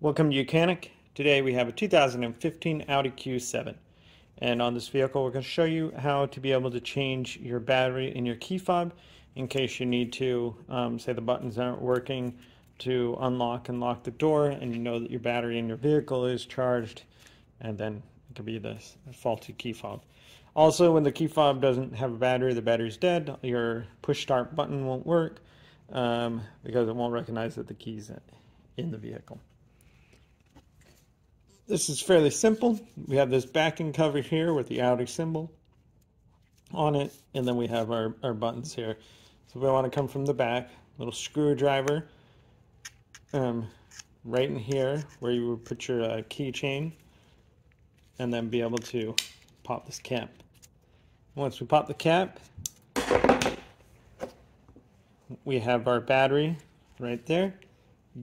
Welcome to Mechanic. Today we have a 2015 Audi Q7, and on this vehicle we're going to show you how to be able to change your battery in your key fob in case you need to, say the buttons aren't working to unlock and lock the door, and you know that your battery in your vehicle is charged, and then it could be this faulty key fob. Also, when the key fob doesn't have a battery, the battery's dead, your push start button won't work because it won't recognize that the key's in the vehicle. This is fairly simple. We have this backing cover here with the Audi symbol on it, and then we have our buttons here. So we want to come from the back, little screwdriver right in here where you would put your keychain, and then be able to pop this cap. Once we pop the cap, we have our battery right there.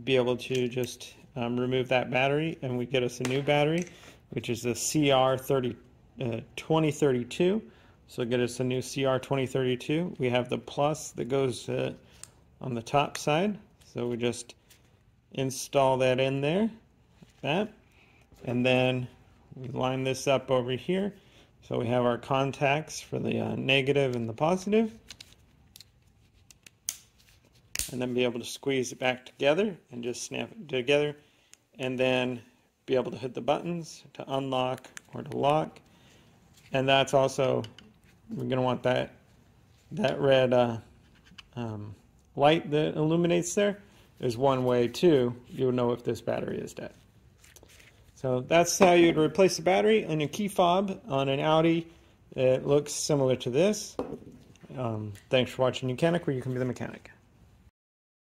Be able to just remove that battery, and we get us a new battery, which is the CR2032. So get us a new CR2032. We have the plus that goes on the top side, so we just install that in there, like that, and then we line this up over here. So we have our contacts for the negative and the positive, and then be able to squeeze it back together and just snap it together, and then be able to hit the buttons to unlock or to lock. And that's also, we're going to want that red light that illuminates there. There's one way too you'll know if this battery is dead. So that's how you'd replace the battery on your key fob on an Audi. It looks similar to this. Thanks for watching Mechanic, where you can be the mechanic.